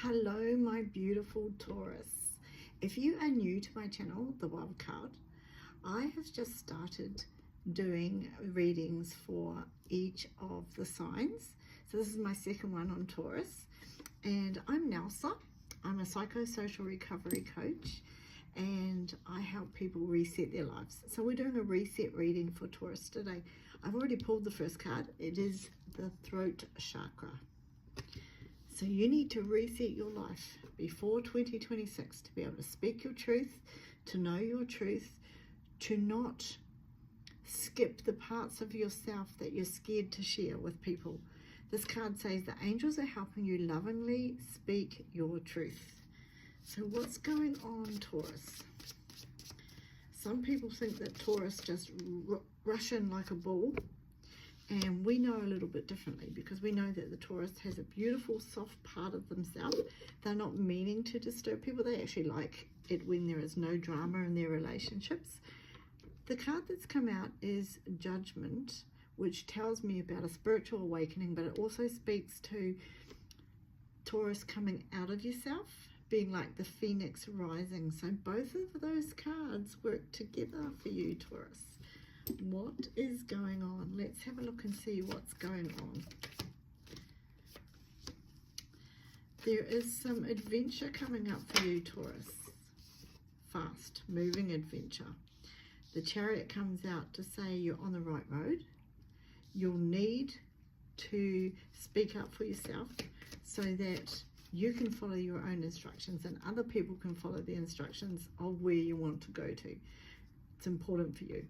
Hello, my beautiful Taurus. If you are new to my channel, The Wild Card, I have just started doing readings for each of the signs. So this is my second one on Taurus, and I'm Nelsa. I'm a psychosocial recovery coach, and I help people reset their lives. So we're doing a reset reading for Taurus today. I've already pulled the first card. It is the throat chakra. So you need to reset your life before 2026 to be able to speak your truth, to know your truth, to not skip the parts of yourself that you're scared to share with people. This card says the angels are helping you lovingly speak your truth. So what's going on, Taurus? Some people think that Taurus just rush in like a bull. And we know a little bit differently, because we know that the Taurus has a beautiful soft part of themselves. They're not meaning to disturb people. They actually like it when there is no drama in their relationships. The card that's come out is Judgment, which tells me about a spiritual awakening, but it also speaks to Taurus coming out of yourself, being like the phoenix rising. So both of those cards work together for you, Taurus. What is going on? Let's have a look and see what's going on. There is some adventure coming up for you, Taurus. Fast moving adventure. The Chariot comes out to say you're on the right road. You'll need to speak up for yourself so that you can follow your own instructions and other people can follow the instructions of where you want to go to. It's important for you.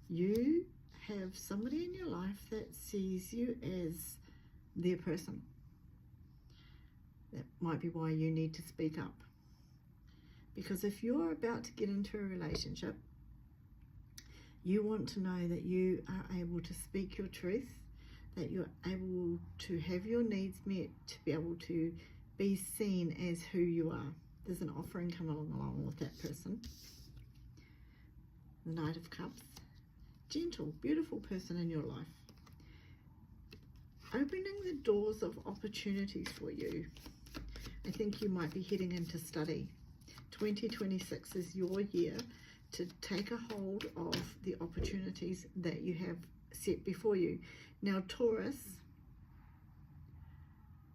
You have somebody in your life that sees you as their person. That might be why you need to speak up. Because if you're about to get into a relationship, you want to know that you are able to speak your truth, that you're able to have your needs met, to be able to be seen as who you are. There's an offering coming along with that person. The Knight of Cups. Gentle, beautiful person in your life. Opening the doors of opportunities for you. I think you might be heading into study. 2026 is your year to take a hold of the opportunities that you have set before you. Now, Taurus,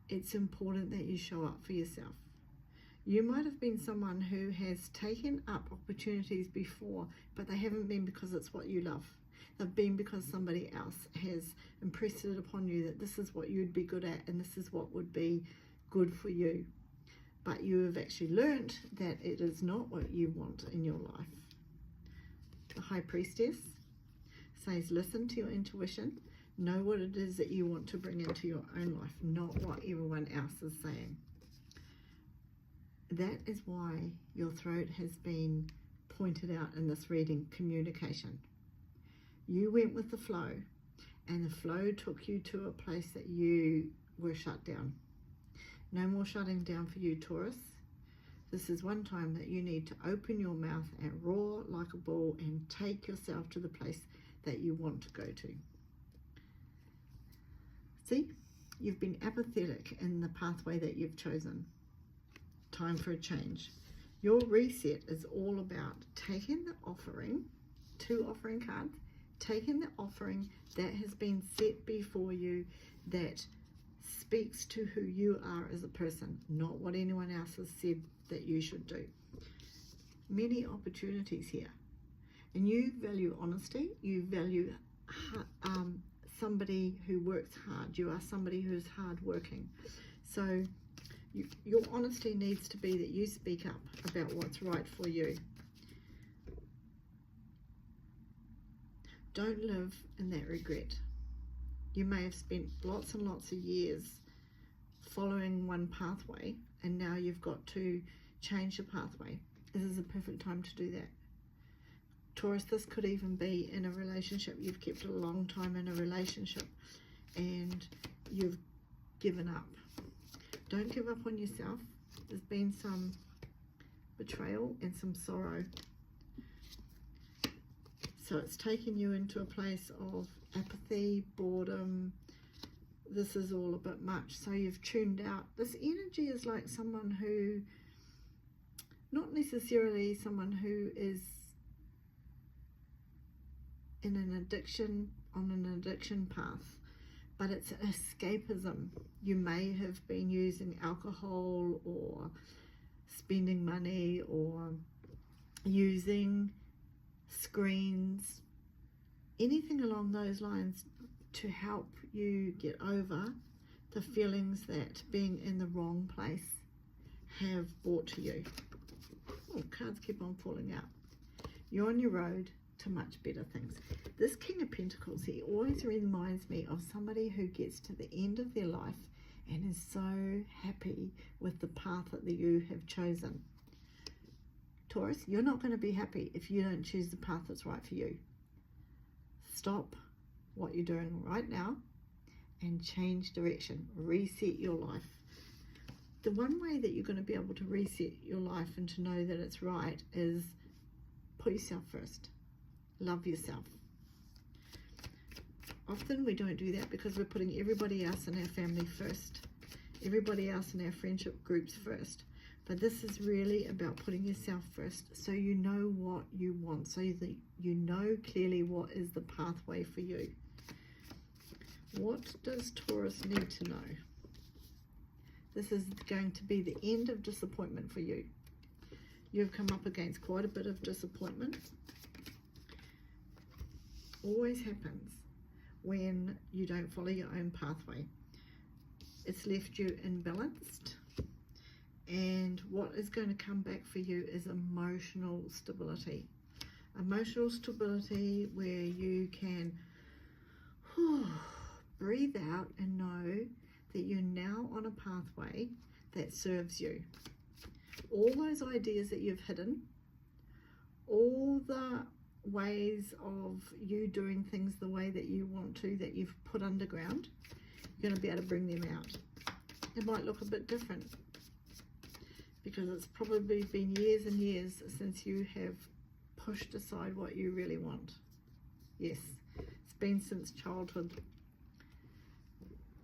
it's important that you show up for yourself. You might have been someone who has taken up opportunities before, but they haven't been because it's what you love. They've been because somebody else has impressed it upon you that this is what you'd be good at and this is what would be good for you. But you have actually learned that it is not what you want in your life. The High Priestess says, listen to your intuition. Know what it is that you want to bring into your own life, not what everyone else is saying. That is why your throat has been pointed out in this reading, communication. You went with the flow, and the flow took you to a place that you were shut down. No more shutting down for you, Taurus. This is one time that you need to open your mouth and roar like a bull and take yourself to the place that you want to go to. See, you've been apathetic in the pathway that you've chosen. Time for a change. Your reset is all about taking the offering, 2 offering cards, taking the offering that has been set before you that speaks to who you are as a person, not what anyone else has said that you should do. Many opportunities here. And you value honesty, you value somebody who works hard. You are somebody who's hardworking. So your honesty needs to be that you speak up about what's right for you. Don't live in that regret. You may have spent lots and lots of years following one pathway, and now you've got to change the pathway. This is a perfect time to do that. Taurus, this could even be in a relationship. You've kept a long time in a relationship and you've given up. Don't give up on yourself. There's been some betrayal and some sorrow. So it's taken you into a place of apathy, boredom, this is all a bit much, so you've tuned out. This energy is like someone who, not necessarily someone who is in an addiction, on an addiction path, but it's escapism. You may have been using alcohol or spending money or using screens, anything along those lines to help you get over the feelings that being in the wrong place have brought to you. Oh, cards keep on falling out. You're on your road to much better things. This King of Pentacles, he always reminds me of somebody who gets to the end of their life and is so happy with the path that you have chosen. Taurus, you're not going to be happy if you don't choose the path that's right for you. Stop what you're doing right now and change direction. Reset your life. The one way that you're going to be able to reset your life and to know that it's right is put yourself first. Love yourself. Often we don't do that because we're putting everybody else in our family first, everybody else in our friendship groups first. But this is really about putting yourself first, so you know what you want, so that you know clearly what is the pathway for you. What does Taurus need to know? This is going to be the end of disappointment for you. You've come up against quite a bit of disappointment. Always happens when you don't follow your own pathway. It's left you imbalanced, and what is going to come back for you is emotional stability. Emotional stability where you can breathe out and know that you're now on a pathway that serves you. All those ideas that you've hidden, all the ways of you doing things the way that you want to, that you've put underground, you're going to be able to bring them out. It might look a bit different because it's probably been years and years since you have pushed aside what you really want. Yes, it's been since childhood.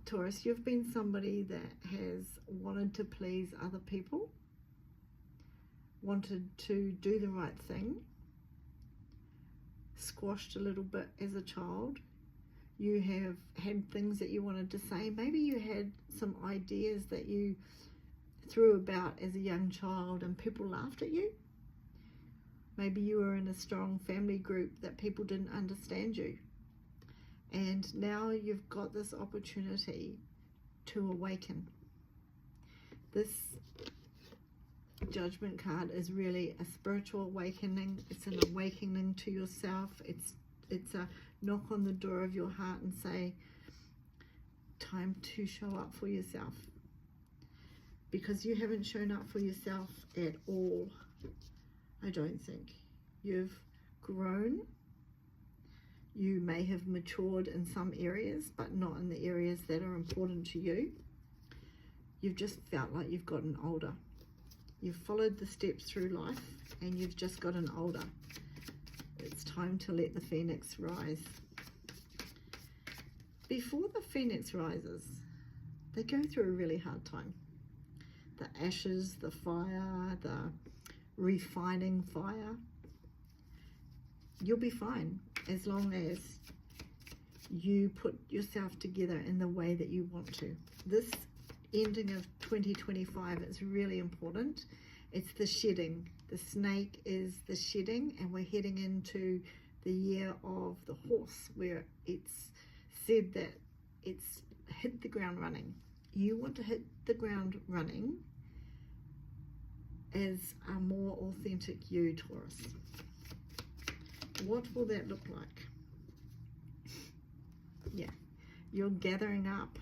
Taurus, you've been somebody that has wanted to please other people, wanted to do the right thing, squashed a little bit as a child. You have had things that you wanted to say. Maybe you had some ideas that you threw about as a young child and people laughed at you. Maybe you were in a strong family group that people didn't understand you. And now you've got this opportunity to awaken. This Judgment card is really a spiritual awakening. It's an awakening to yourself. It's a knock on the door of your heart and say, time to show up for yourself. Because you haven't shown up for yourself at all, I don't think. You've grown. You may have matured in some areas, but not in the areas that are important to you. You've just felt like you've gotten older. You've followed the steps through life and you've just gotten older. It's time to let the phoenix rise. Before the phoenix rises, they go through a really hard time. The ashes, the fire, the refining fire. You'll be fine as long as you put yourself together in the way that you want to. This ending of 2025 is really important. It's the shedding. The snake is the shedding, and we're heading into the year of the horse, where it's said that it's hit the ground running. You want to hit the ground running as a more authentic you, Taurus. What will that look like? Yeah, you're gathering up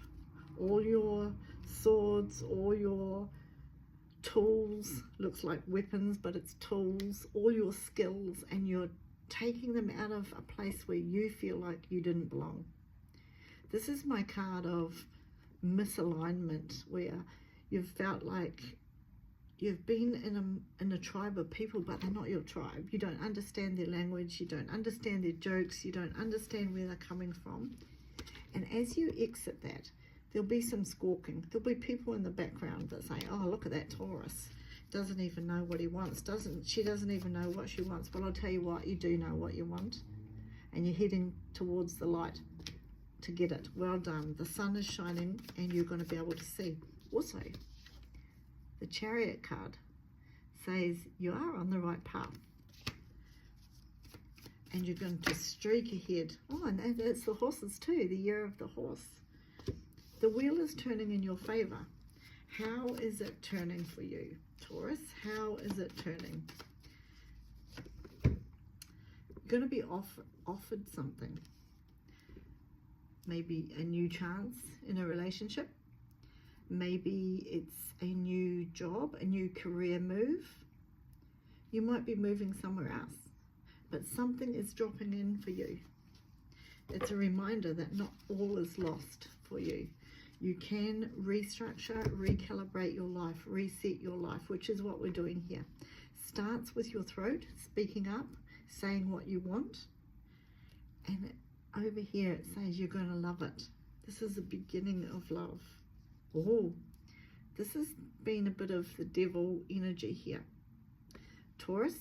all your swords, all your tools, looks like weapons, but it's tools, all your skills, and you're taking them out of a place where you feel like you didn't belong. This is my card of misalignment, where you've felt like you've been in a tribe of people, but they're not your tribe. You don't understand their language, you don't understand their jokes, you don't understand where they're coming from. And as you exit that, There'll be some squawking. There'll be people in the background that say, oh, look at that Taurus. Doesn't even know what he wants. She doesn't even know what she wants. But I'll tell you what, you do know what you want. And you're heading towards the light to get it. Well done. The sun is shining and you're going to be able to see. Also, the Chariot card says you are on the right path. And you're going to streak ahead. Oh, and that's the horses too, the year of the horse. The wheel is turning in your favor. How is it turning for you, Taurus? How is it turning? You're going to be offered something. Maybe a new chance in a relationship. Maybe it's a new job, a new career move. You might be moving somewhere else, but something is dropping in for you. It's a reminder that not all is lost for you. You can restructure, recalibrate your life, reset your life, which is what we're doing here. Starts with your throat, speaking up, saying what you want. And over here it says you're going to love it. This is the beginning of love. Oh, this has been a bit of the devil energy here. Taurus,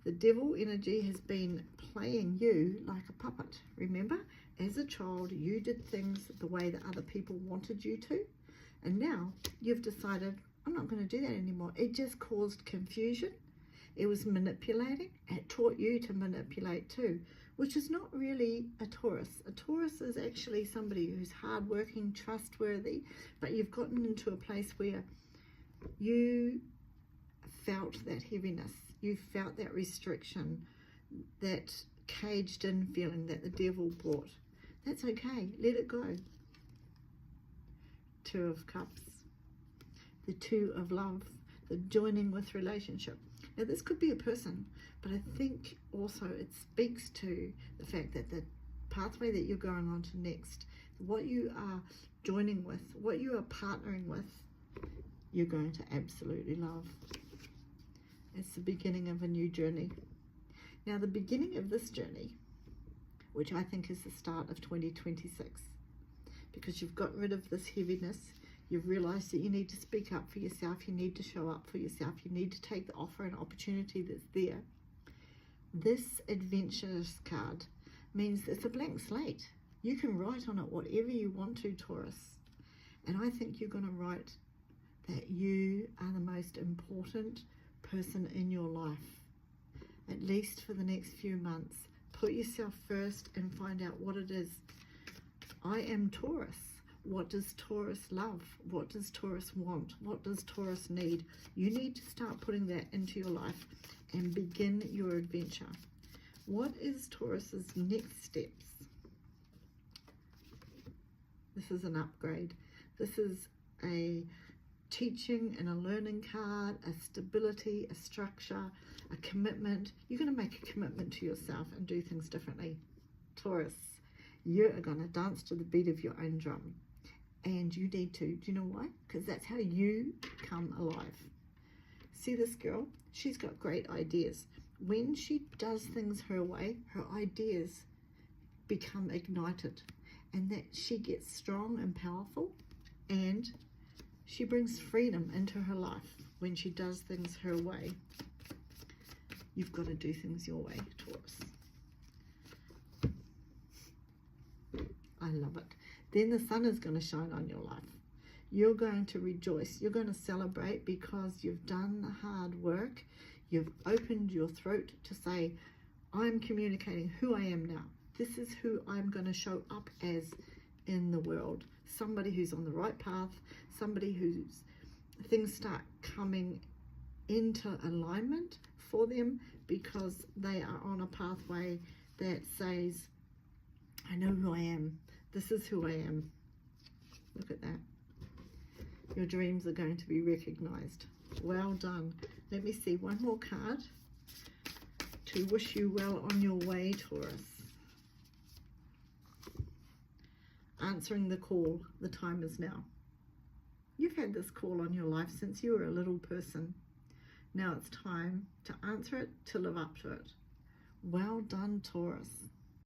the devil energy has been playing you like a puppet. Remember, as a child, you did things the way that other people wanted you to. And now you've decided, I'm not going to do that anymore. It just caused confusion. It was manipulating. It taught you to manipulate too, which is not really a Taurus. A Taurus is actually somebody who's hardworking, trustworthy, but you've gotten into a place where you felt that heaviness. You felt that restriction, that caged in feeling that the devil brought. That's okay. Let it go. Two of Cups. The Two of Love. The joining with relationship. Now this could be a person, but I think also it speaks to the fact that the pathway that you're going on to next, what you are joining with, what you are partnering with, you're going to absolutely love. It's the beginning of a new journey. Now the beginning of this journey, which I think is the start of 2026, because you've got rid of this heaviness, you've realized that you need to speak up for yourself, you need to show up for yourself, you need to take the offer and opportunity that's there. This adventurous card means it's a blank slate. You can write on it whatever you want to, Taurus. And I think you're going to write that you are the most important person in your life, at least for the next few months. Put yourself first and find out what it is. I am Taurus. What does Taurus love? What does Taurus want? What does Taurus need? You need to start putting that into your life and begin your adventure. What is Taurus's next steps? This is an upgrade. This is a teaching and a learning card, a stability, a structure, a commitment. You're going to make a commitment to yourself and do things differently. Taurus, you are going to dance to the beat of your own drum. And you need to. Do you know why? Because that's how you come alive. See this girl? She's got great ideas. When she does things her way, her ideas become ignited. And that she gets strong and powerful. And she brings freedom into her life when she does things her way. You've got to do things your way, Taurus. I love it. Then the sun is going to shine on your life. You're going to rejoice. You're going to celebrate because you've done the hard work. You've opened your throat to say, I'm communicating who I am now. This is who I'm going to show up as in the world. Somebody who's on the right path. Somebody whose things start coming into alignment for them because they are on a pathway that says, I know who I am. This is who I am. Look at that. Your dreams are going to be recognized. Well done. Let me see one more card to wish you well on your way, Taurus. Answering the call. The time is now. You've had this call on your life since you were a little person. Now it's time to answer it, to live up to it. Well done, Taurus.